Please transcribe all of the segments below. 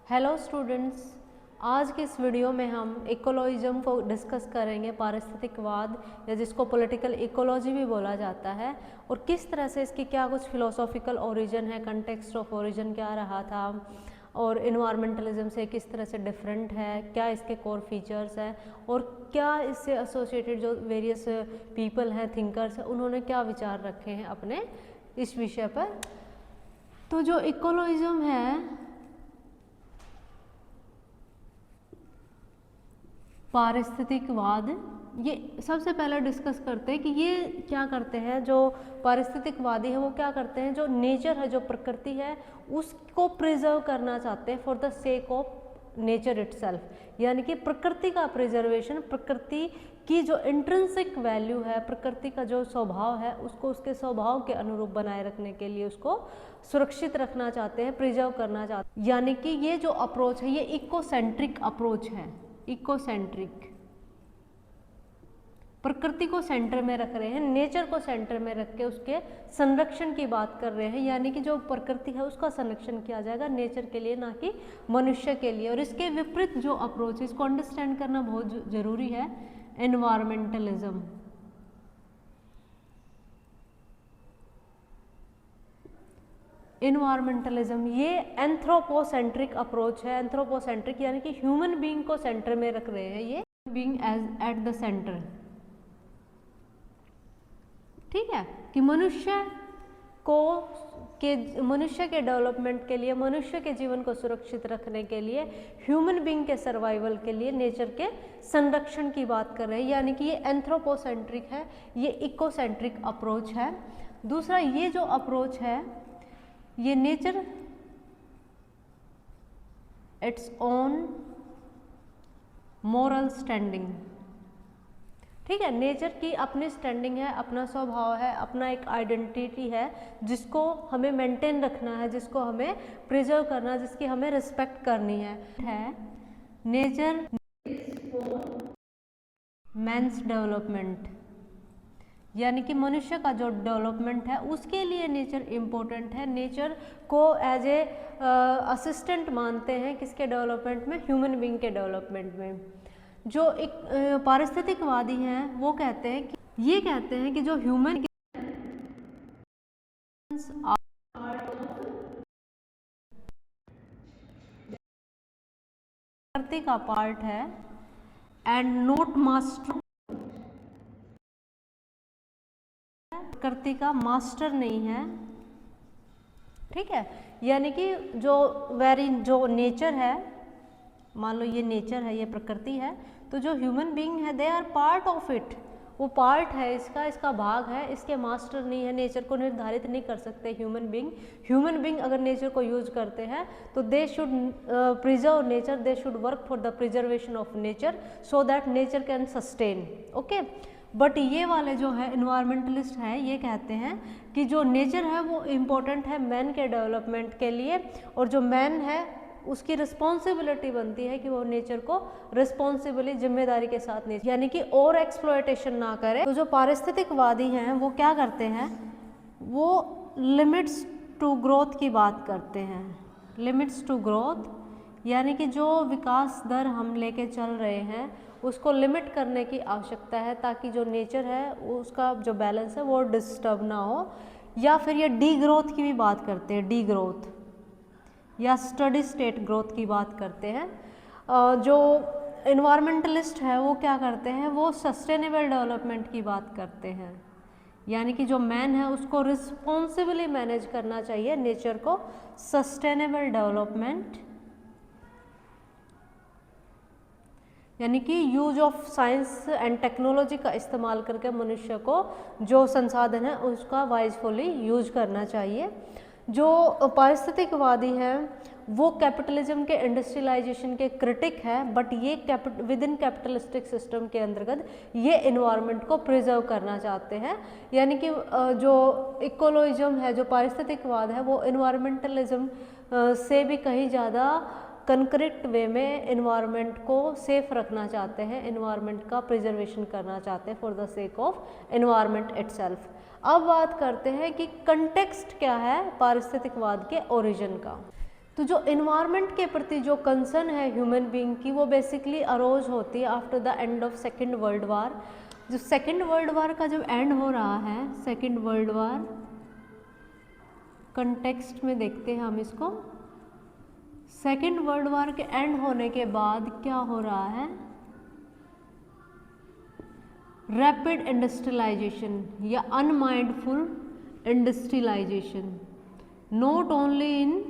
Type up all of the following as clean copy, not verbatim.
Hello students, आज के इस वीडियो में हम इकोलॉजिज्म को डिस्कस करेंगे, पारिस्थितिकवाद या जिसको पॉलिटिकल इकोलॉजी भी बोला जाता है, और किस तरह से इसकी क्या कुछ फिलोसॉफिकल ओरिजिन है, कंटेक्स्ट ऑफ ओरिजिन क्या रहा था और इन्वायरमेंटलिज्म से किस तरह से डिफरेंट है, क्या इसके कोर फीचर्स हैं और क्या इससे एसोसिएटेड जो वेरियस पीपल हैं, थिंकर्स हैं, उन्होंने क्या विचार रखे हैं अपने इस विषय पर। तो जो इकोलॉजिज्म है, पारिस्थितिकवाद, ये सबसे पहले डिस्कस करते हैं कि ये क्या करते हैं। जो पारिस्थितिकवादी है वो क्या करते हैं, जो नेचर है, जो प्रकृति है, उसको प्रिजर्व करना चाहते हैं for the sake of nature itself, यानी कि प्रकृति का प्रिजर्वेशन, प्रकृति की जो इंट्रिंसिक वैल्यू है, प्रकृति का जो स्वभाव है, उसको उसके स्वभाव के अनुरूप बनाए रखने के लिए उसको सुरक्षित रखना चाहते हैं, प्रिजर्व करना चाहते हैं। यानी कि ये जो अप्रोच है ये इकोसेंट्रिक अप्रोच है। इकोसेंट्रिक, प्रकृति को सेंटर में रख रहे हैं, नेचर को सेंटर में रख के उसके संरक्षण की बात कर रहे हैं, यानी कि जो प्रकृति है उसका संरक्षण किया जाएगा नेचर के लिए, ना कि मनुष्य के लिए। और इसके विपरीत जो अप्रोच है, इसको अंडरस्टैंड करना बहुत जरूरी है, एनवायरमेंटलिज्म। इन्वायरमेंटलिज्म ये एंथ्रोपोसेंट्रिक अप्रोच है। एंथ्रोपोसेंट्रिक यानी कि ह्यूमन बीइंग को सेंटर में रख रहे हैं, ये being as at the centre. ठीक है, कि मनुष्य के डेवलपमेंट के लिए, मनुष्य के जीवन को सुरक्षित रखने के लिए, ह्यूमन बीइंग के सर्वाइवल के लिए नेचर के संरक्षण की बात कर रहे हैं, यानी कि ये एंथ्रोपोसेंट्रिक है, ये इकोसेंट्रिक अप्रोच है। दूसरा, ये जो अप्रोच है ये nature its own moral standing. ठीक है, नेचर की अपनी स्टैंडिंग है, अपना स्वभाव है, अपना एक आइडेंटिटी है जिसको हमें मेंटेन रखना है, जिसको हमें प्रिजर्व करना है, जिसकी हमें रिस्पेक्ट करनी है नेचर मैन्स डेवलपमेंट, यानी कि मनुष्य का जो डेवलपमेंट है उसके लिए नेचर इम्पोर्टेंट है। नेचर को एज ए असिस्टेंट मानते हैं, किसके डेवलपमेंट में, ह्यूमन बीइंग के डेवलपमेंट में। जो एक पारिस्थितिकवादी हैं वो कहते हैं कि जो ह्यूमन प्रकृति का पार्ट है एंड नॉट मास्टर, प्रकृति का मास्टर नहीं है। ठीक है, यानी कि जो नेचर है, मान लो ये नेचर है, ये प्रकृति है, तो जो ह्यूमन बीइंग है they are part of it, वो पार्ट है इसका भाग है, इसके मास्टर नहीं है, नेचर को निर्धारित नहीं कर सकते ह्यूमन बीइंग अगर नेचर को यूज करते हैं तो they should preserve nature, they should work for the preservation of nature so that nature can sustain. Okay, but ये वाले जो है इन्वायरमेंटलिस्ट है, ये कहते हैं कि जो नेचर है वो इम्पोर्टेंट है मैन के डेवलपमेंट के लिए, और जो मैन है उसकी रिस्पॉन्सिबिलिटी बनती है कि वो नेचर को रिस्पॉन्सिबली, जिम्मेदारी के साथ नेचर, यानी कि और एक्सप्लॉयटेशन ना करे। तो जो पारिस्थितिकवादी हैं वो क्या करते हैं, वो लिमिट्स टू ग्रोथ की बात करते हैं। लिमिट्स टू ग्रोथ यानी कि जो विकास दर हम लेके चल रहे हैं उसको लिमिट करने की आवश्यकता है, ताकि जो नेचर है उसका जो बैलेंस है वो डिस्टर्ब ना हो। या फिर ये डी ग्रोथ की भी बात करते हैं, डी ग्रोथ या स्टडी स्टेट ग्रोथ की बात करते हैं। जो इन्वायरमेंटलिस्ट है वो क्या करते हैं, वो सस्टेनेबल डेवलपमेंट की बात करते हैं, यानी कि जो मैन है उसको रिस्पॉन्सिबली मैनेज करना चाहिए नेचर को। सस्टेनेबल डेवलपमेंट यानी कि use of science and technology का इस्तेमाल करके मनुष्य को जो संसाधन है उसका वाइजफुली यूज करना चाहिए। जो पारिस्थितिकवादी हैं वो कैपिटलिज्म के, इंडस्ट्रियलाइजेशन के क्रिटिक है, बट ये विद इन कैपिटलिस्टिक सिस्टम के अंतर्गत ये इन्वायरमेंट को प्रिजर्व करना चाहते हैं। यानी कि जो इकोलॉजिज्म है, जो पारिस्थितिकवाद है, वो इन्वायरमेंटलिज्म से भी कहीं ज़्यादा कंक्रीट वे में इन्वायरमेंट को सेफ रखना चाहते हैं, इन्वायरमेंट का प्रिजर्वेशन करना चाहते हैं for the sake of environment itself. अब बात करते हैं कि कंटेक्स्ट क्या है पारिस्थितिकवाद के ओरिजिन का। तो जो इन्वायरमेंट के प्रति जो कंसर्न है ह्यूमन बीइंग की, वो बेसिकली अरोज होती है after the end of second world war. जो सेकेंड वर्ल्ड वार का जब एंड हो रहा है, सेकेंड वर्ल्ड वार कंटेक्स्ट में देखते हैं हम इसको। सेकेंड वर्ल्ड वार के एंड होने के बाद क्या हो रहा है, रैपिड इंडस्ट्रियलाइजेशन या unmindful industrialisation, not only in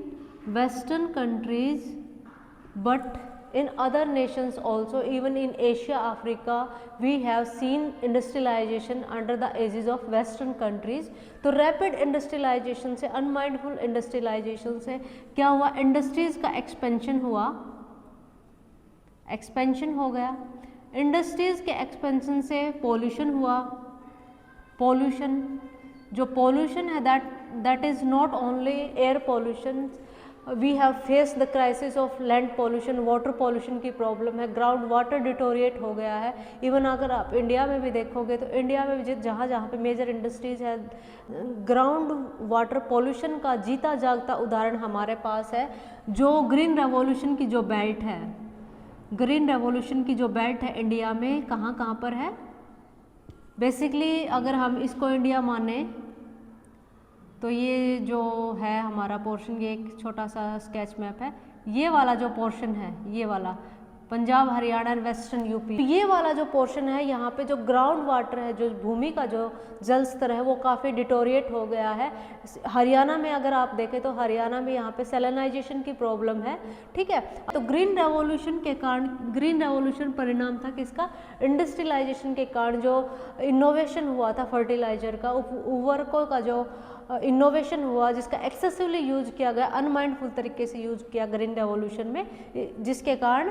western countries but in other nations also, even in Asia, Africa, we have seen industrialization under the aegis of western countries। तो रैपिड इंडस्ट्रियलाइजेशन से, अनमाइंडफुल इंडस्ट्रियलाइजेशन से क्या हुआ, industries का expansion हुआ, expansion हो गया। Industries के एक्सपेंशन से पॉल्यूशन हुआ, पॉल्यूशन, जो पॉल्यूशन है that is not only air pollution, we have face the crisis of land pollution, water pollution की प्रॉब्लम है, ग्राउंड वाटर डिटोरिएट हो गया है। इवन अगर आप इंडिया में भी देखोगे तो इंडिया में भी जहाँ जहाँ पे मेजर इंडस्ट्रीज है, ग्राउंड वाटर पॉल्यूशन का जीता जागता उदाहरण हमारे पास है। जो ग्रीन रेवोल्यूशन की जो बेल्ट है, ग्रीन रेवोल्यूशन की जो बेल्ट है इंडिया में कहाँ पर है, बेसिकली अगर हम इसको इंडिया माने तो ये जो है हमारा पोर्शन, ये एक छोटा सा स्केच मैप है, ये वाला जो पोर्शन है, ये वाला Punjab, Haryana and western UP, ये वाला जो पोर्शन है, यहाँ पे जो ग्राउंड वाटर है, जो भूमि का जो जल स्तर है वो काफ़ी डिटोरिएट हो गया है। हरियाणा में अगर आप देखें तो हरियाणा में यहाँ पे सेलेनाइजेशन की प्रॉब्लम है, ठीक है। तो ग्रीन रेवोल्यूशन के कारण, ग्रीन रेवोल्यूशन परिणाम था किसका, इंडस्ट्रियलाइजेशन के कारण जो इनोवेशन हुआ था फर्टिलाइजर का, उर्वरकों का जो इनोवेशन हुआ, जिसका एक्सेसिवली यूज किया गया, अनमाइंडफुल तरीके से यूज किया ग्रीन रेवोल्यूशन में, जिसके कारण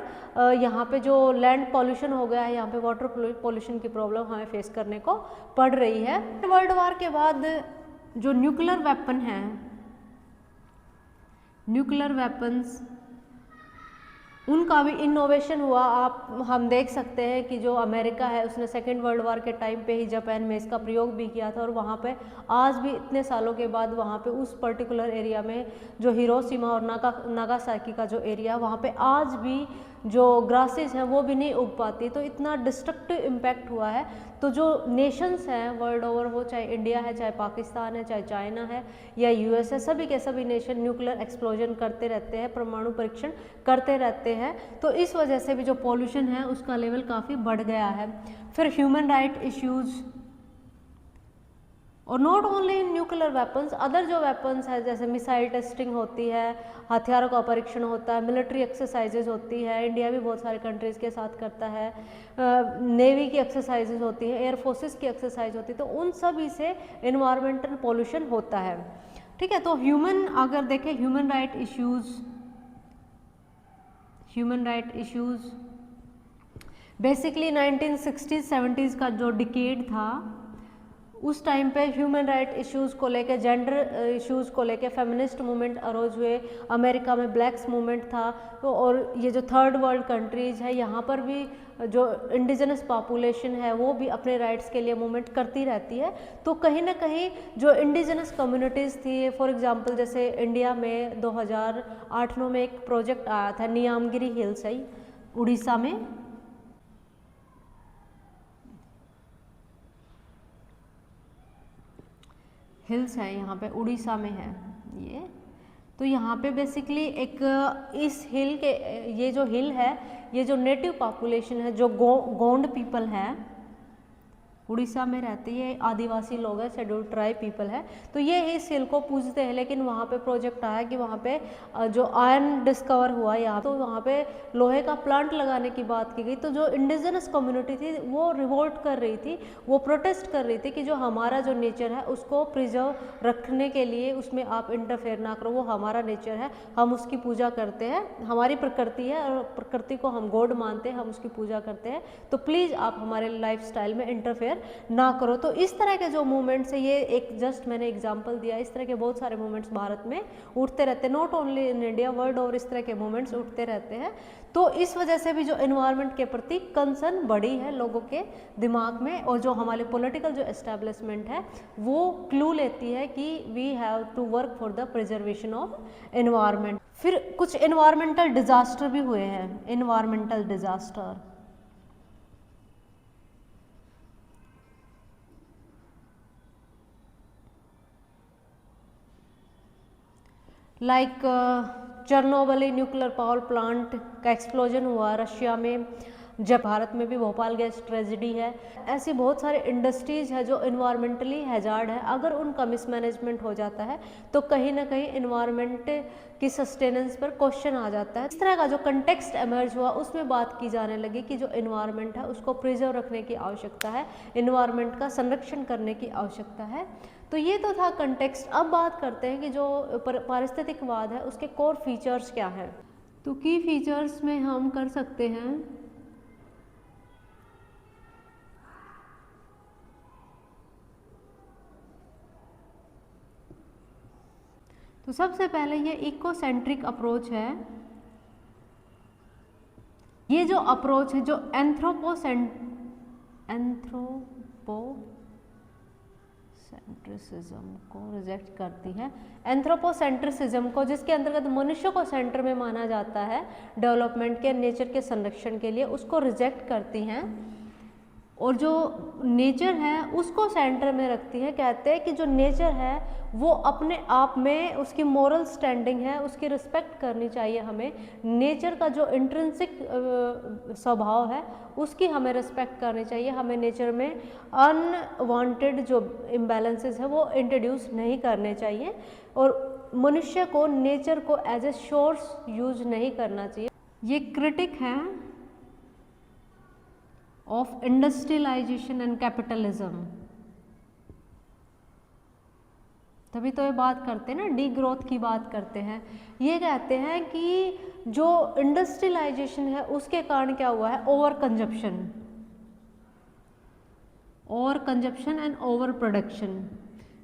यहाँ पे जो लैंड पॉल्यूशन हो गया है, यहाँ पे वाटर पॉल्यूशन की प्रॉब्लम हमें फेस करने को पड़ रही है। वर्ल्ड वार के बाद जो न्यूक्लियर वेपन है, न्यूक्लियर वेपन्स, उनका भी इनोवेशन हुआ। हम देख सकते हैं कि जो अमेरिका है उसने सेकेंड वर्ल्ड वार के टाइम पे ही जापान में इसका प्रयोग भी किया था, और वहाँ पे आज भी इतने सालों के बाद वहाँ पे उस पर्टिकुलर एरिया में जो हिरोशिमा और नागासाकी का जो एरिया, वहाँ पे आज भी जो ग्रासेस हैं वो भी नहीं उग पाती। तो इतना डिस्ट्रक्टिव इम्पैक्ट हुआ है। तो जो नेशंस हैं वर्ल्ड ओवर, वो चाहे इंडिया है, चाहे पाकिस्तान है, चाहे चाइना है या यूएस है, सभी के सभी नेशन न्यूक्लियर एक्सप्लोजन करते रहते हैं, परमाणु परीक्षण करते रहते हैं। तो इस वजह से भी जो पॉल्यूशन है उसका लेवल काफ़ी बढ़ गया है। फिर ह्यूमन राइट इश्यूज़, और not only in nuclear weapons, other जो वेपन्स है जैसे मिसाइल टेस्टिंग होती है, हथियारों का परीक्षण होता है, मिलिट्री एक्सरसाइजेज होती है, इंडिया भी बहुत सारे कंट्रीज़ के साथ करता है, नेवी की एक्सरसाइजेज होती है, एयर फोर्सेस की एक्सरसाइज होती है, तो उन सभी से इन्वायरमेंटल पॉल्यूशन होता है, ठीक है। तो ह्यूमन, अगर देखें human right issues, human right issues basically 1960s 70s का जो डिकेड था, उस टाइम पे ह्यूमन राइट इश्यूज़ को लेके, जेंडर इश्यूज़ को लेके फेमिनिस्ट मूवमेंट अरोज हुए। अमेरिका में ब्लैक्स मूवमेंट था, तो और ये जो थर्ड वर्ल्ड कंट्रीज़ है, यहाँ पर भी जो इंडिजिनस पॉपुलेशन है वो भी अपने राइट्स के लिए मूवमेंट करती रहती है। तो कहीं ना कहीं जो इंडिजिनस कम्युनिटीज़ थी, फॉर एग्जांपल जैसे इंडिया में 2008-9 में एक प्रोजेक्ट आया था, नियामगिरी हिल्स है उड़ीसा में, हिल्स है यहाँ पे उड़ीसा में है ये। तो यहाँ पे बेसिकली एक इस हिल के, ये जो हिल है, ये जो नेटिव पॉपुलेशन है, जो गोंड पीपल है, उड़ीसा में रहती है, आदिवासी लोग हैं, शेड्यूल ट्राइब पीपल है, तो ये इस हिल को पूजते हैं। लेकिन वहाँ पे प्रोजेक्ट आया कि वहाँ पे जो आयरन डिस्कवर हुआ यहाँ, तो वहाँ पे लोहे का प्लांट लगाने की बात की गई। तो जो इंडिजिनस कम्युनिटी थी वो रिवोल्ट कर रही थी, वो प्रोटेस्ट कर रही थी कि जो हमारा जो नेचर है उसको प्रिजर्व रखने के लिए उसमें आप इंटरफेयर ना करो, वो हमारा नेचर है, हम उसकी पूजा करते हैं, हमारी प्रकृति है और प्रकृति को हम गॉड मानते हैं, हम उसकी पूजा करते हैं, तो प्लीज़ आप हमारे लाइफ स्टाइल में इंटरफेयर इंटरफेयर ना करो। तो इस तरह के जो मूवमेंट्स है, ये एक जस्ट मैंने एग्जांपल दिया, इस तरह के बहुत सारे मूवमेंट्स भारत में उठते रहते हैं, not only in India, world over इस तरह के मूवमेंट्स उठते रहते हैं। तो इस वजह से भी जो एनवायरनमेंट के प्रति कंसर्न बढ़ी है लोगों के दिमाग में, और जो हमारे पॉलिटिकल जो एस्टेब्लिशमेंट है वो क्लू लेती है कि we have to work for the preservation of environment. फिर कुछ एनवायरमेंटल डिजास्टर भी हुए हैं, environmental disaster like Chernobyl nuclear power plant का एक्सप्लोजन हुआ रशिया में, जब भारत में भी भोपाल गैस ट्रेजेडी है। ऐसी बहुत सारे इंडस्ट्रीज है जो इन्वायरमेंटली हैजार्ड है, अगर उनका मिसमैनेजमेंट हो जाता है तो कहीं ना कहीं इन्वायरमेंट की सस्टेनेंस पर क्वेश्चन आ जाता है। इस तरह का जो कंटेक्स्ट एमर्ज हुआ उसमें बात की जाने लगी कि जो इन्वायरमेंट है उसको प्रिजर्व रखने की आवश्यकता है, इन्वायरमेंट का संरक्षण करने की आवश्यकता है। तो ये तो था कंटेक्स्ट। अब बात करते हैं कि जो पारिस्थितिकवाद है उसके कोर फीचर्स क्या हैं। तो की फीचर्स में हम कर सकते हैं तो सबसे पहले ये इकोसेंट्रिक अप्रोच है। ये जो अप्रोच है जो एंथ्रोपोसेंट्रिसिज्म को रिजेक्ट करती है, एंथ्रोपोसेंट्रिसिज्म को, जिसके अंतर्गत मनुष्य को सेंटर में माना जाता है डेवलपमेंट के, नेचर के संरक्षण के लिए, उसको रिजेक्ट करती हैं। और जो नेचर है उसको सेंटर में रखती है। कहते हैं कि जो नेचर है वो अपने आप में उसकी मोरल स्टैंडिंग है, उसकी रिस्पेक्ट करनी चाहिए हमें। नेचर का जो इंट्रिंसिक स्वभाव है उसकी हमें रिस्पेक्ट करनी चाहिए। हमें नेचर में अनवांटेड जो इम्बैलेंसेस है वो इंट्रोड्यूस नहीं करने चाहिए, और मनुष्य को नेचर को एज ए सोर्स यूज नहीं करना चाहिए। ये क्रिटिक है ऑफ इंडस्ट्रियलाइजेशन एंड कैपिटलिज्म। तभी तो ये बात करते हैं ना, डी ग्रोथ की बात करते हैं। ये कहते हैं कि जो इंडस्ट्रियलाइजेशन है उसके कारण क्या हुआ है, over consumption and over production.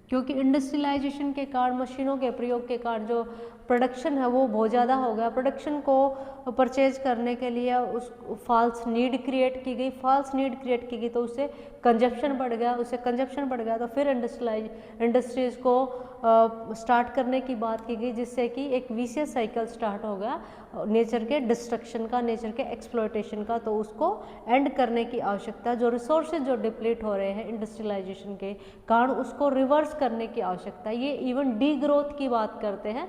क्योंकि इंडस्ट्रियलाइजेशन के कारण, मशीनों के प्रयोग के कारण जो प्रोडक्शन है वो बहुत ज़्यादा हो गया। प्रोडक्शन को परचेज करने के लिए उस फॉल्स नीड क्रिएट की गई, तो उससे कंजप्शन बढ़ गया, तो फिर इंडस्ट्रीज़ को स्टार्ट करने की बात की गई, जिससे कि एक विशियस साइकिल स्टार्ट हो गया नेचर के डिस्ट्रक्शन का, नेचर के एक्सप्लॉयटेशन का। तो उसको एंड करने की आवश्यकता, जो रिसोर्सेज जो डिप्लीट हो रहे हैं इंडस्ट्रियलाइजेशन के कारण, उसको रिवर्स करने की आवश्यकता है। ये इवन डी ग्रोथ की बात करते हैं,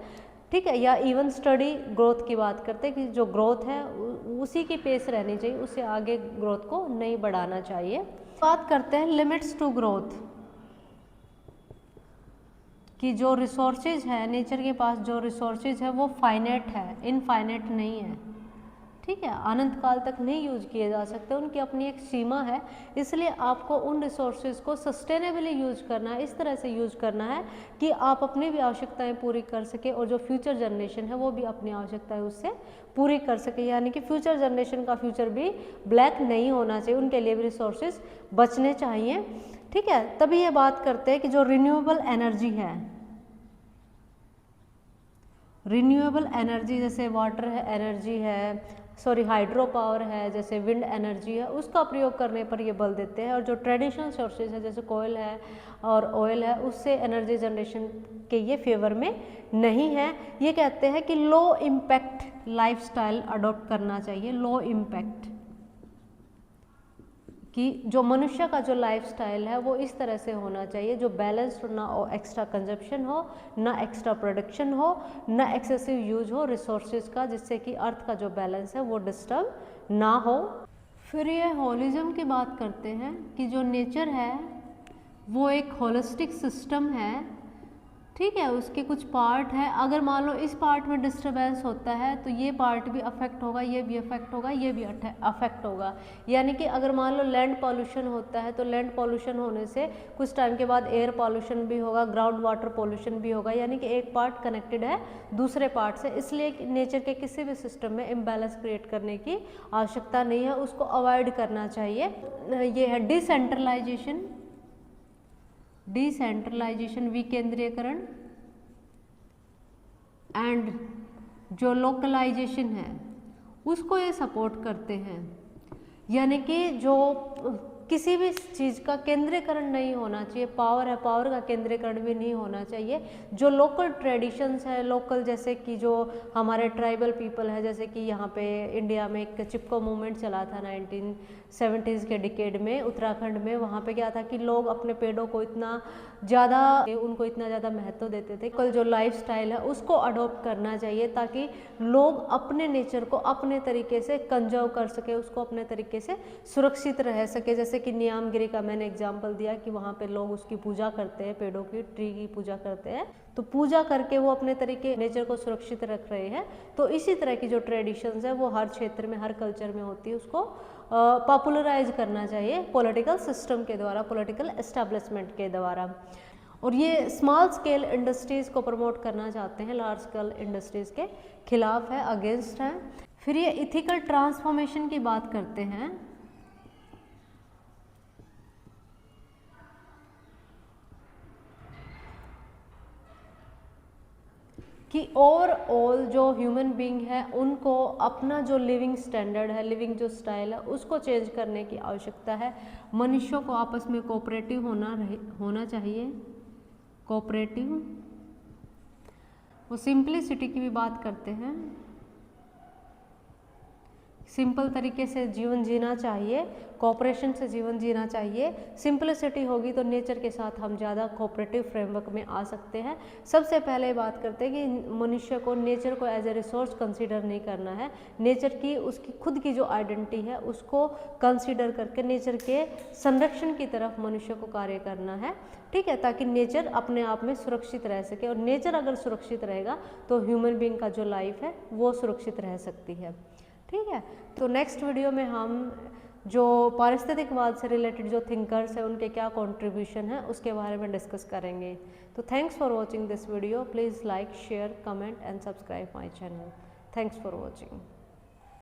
ठीक है, या इवन स्टडी ग्रोथ की बात करते हैं कि जो ग्रोथ है उसी की पेस रहनी चाहिए, उससे आगे ग्रोथ को नहीं बढ़ाना चाहिए। बात करते हैं लिमिट्स टू ग्रोथ, कि जो रिसोर्सेज है, नेचर के पास जो रिसोर्सेज है वो फाइनेट है, इनफाइनेट नहीं है, ठीक है, अनंत काल तक नहीं यूज किए जा सकते, उनकी अपनी एक सीमा है। इसलिए आपको उन रिसोर्सेज को सस्टेनेबली यूज करना है, इस तरह से यूज करना है कि आप अपनी भी आवश्यकताएं पूरी कर सके और जो फ्यूचर जनरेशन है वो भी अपनी आवश्यकताएं उससे पूरी कर सके। यानी कि फ्यूचर जनरेशन का फ्यूचर भी ब्लैक नहीं होना चाहिए, उनके लिए भी रिसोर्सेज बचने चाहिए, ठीक है। तभी ये बात करते हैं कि जो रिन्यूएबल एनर्जी है, रिन्यूएबल एनर्जी जैसे वाटर एनर्जी है, हाइड्रो पावर है, जैसे विंड एनर्जी है, उसका प्रयोग करने पर ये बल देते हैं। और जो ट्रेडिशनल सोर्सेज है जैसे कोयल है और ऑयल है, उससे एनर्जी जनरेशन के ये फेवर में नहीं है। ये कहते हैं कि लो इम्पैक्ट लाइफस्टाइल अडॉप्ट करना चाहिए, लो इम्पैक्ट, कि जो मनुष्य का जो लाइफस्टाइल है वो इस तरह से होना चाहिए जो बैलेंस्ड, ना एक्स्ट्रा कंजप्शन हो, ना एक्स्ट्रा प्रोडक्शन हो, ना एक्सेसिव यूज हो रिसोर्सेज का, जिससे कि अर्थ का जो बैलेंस है वो डिस्टर्ब ना हो। फिर ये होलिज्म की बात करते हैं कि जो नेचर है वो एक होलिस्टिक सिस्टम है ठीक है, उसके कुछ पार्ट है, अगर मान लो इस पार्ट में डिस्टरबेंस होता है तो ये पार्ट भी अफेक्ट होगा, ये भी अफेक्ट होगा, ये भी अफेक्ट होगा। यानी कि अगर मान लो लैंड पॉल्यूशन होता है तो लैंड पॉल्यूशन होने से कुछ टाइम के बाद एयर पॉल्यूशन भी होगा, ग्राउंड वाटर पॉल्यूशन भी होगा, यानी कि एक पार्ट कनेक्टेड है दूसरे पार्ट से। इसलिए नेचर के किसी भी सिस्टम में इम्बैलेंस क्रिएट करने की आवश्यकता नहीं है, उसको अवॉइड करना चाहिए। ये है डिसेंट्रलाइजेशन, विकेंद्रीयकरण, एंड जो लोकलाइजेशन है उसको ये सपोर्ट करते हैं। यानी कि जो किसी भी चीज़ का केंद्रीकरण नहीं होना चाहिए, पावर है, पावर का केंद्रीकरण भी नहीं होना चाहिए। जो लोकल ट्रेडिशंस है, लोकल जैसे कि जो हमारे ट्राइबल पीपल है, जैसे कि यहाँ पे इंडिया में एक चिपको मूवमेंट चला था 1970s के डिकेड में उत्तराखंड में। वहाँ पे क्या था कि लोग अपने पेड़ों को इतना ज़्यादा, उनको इतना ज़्यादा महत्व देते थे। कल जो लाइफस्टाइल है उसको अडॉप्ट करना चाहिए ताकि लोग अपने नेचर को अपने तरीके से कंजर्व कर सके, उसको अपने तरीके से सुरक्षित रह सके। जैसे कि नियामगिरी का मैंने एग्जांपल दिया कि वहाँ पे लोग उसकी पूजा करते हैं, पेड़ों की, ट्री की पूजा करते हैं, तो पूजा करके वो अपने तरीके नेचर को सुरक्षित रख रहे हैं। तो इसी तरह की जो ट्रेडिशंस है वो हर क्षेत्र में, हर कल्चर में होती है, उसको पॉपुलराइज करना चाहिए पॉलिटिकल सिस्टम के द्वारा, पॉलिटिकल एस्टेब्लिशमेंट के द्वारा। और ये स्मॉल स्केल इंडस्ट्रीज़ को प्रमोट करना चाहते हैं, लार्ज स्केल इंडस्ट्रीज़ के खिलाफ है, अगेंस्ट है। फिर ये इथिकल ट्रांसफॉर्मेशन की बात करते हैं कि ओवरऑल जो ह्यूमन बीइंग है उनको अपना जो लिविंग स्टैंडर्ड है, लिविंग जो स्टाइल है, उसको चेंज करने की आवश्यकता है। मनुष्यों को आपस में कोऑपरेटिव होना चाहिए, कोऑपरेटिव। वो सिंपलिसिटी की भी बात करते हैं, सिंपल तरीके से जीवन जीना चाहिए, कोऑपरेशन से जीवन जीना चाहिए। सिंपलिसिटी होगी तो नेचर के साथ हम ज़्यादा कोऑपरेटिव फ्रेमवर्क में आ सकते हैं। सबसे पहले बात करते हैं कि मनुष्य को नेचर को एज ए रिसोर्स कंसीडर नहीं करना है, नेचर की उसकी खुद की जो आइडेंटिटी है उसको कंसीडर करके नेचर के संरक्षण की तरफ मनुष्य को कार्य करना है। ठीक है, ताकि नेचर अपने आप में सुरक्षित रह सके, और नेचर अगर सुरक्षित रहेगा तो ह्यूमन बीइंग का जो लाइफ है वो सुरक्षित रह सकती है। ठीक है, तो नेक्स्ट वीडियो में हम जो पारिस्थितिकवाद से रिलेटेड जो थिंकर्स हैं उनके क्या कंट्रीब्यूशन है उसके बारे में डिस्कस करेंगे। तो thanks for watching this video. Please like, share, comment and subscribe my channel. Thanks for watching.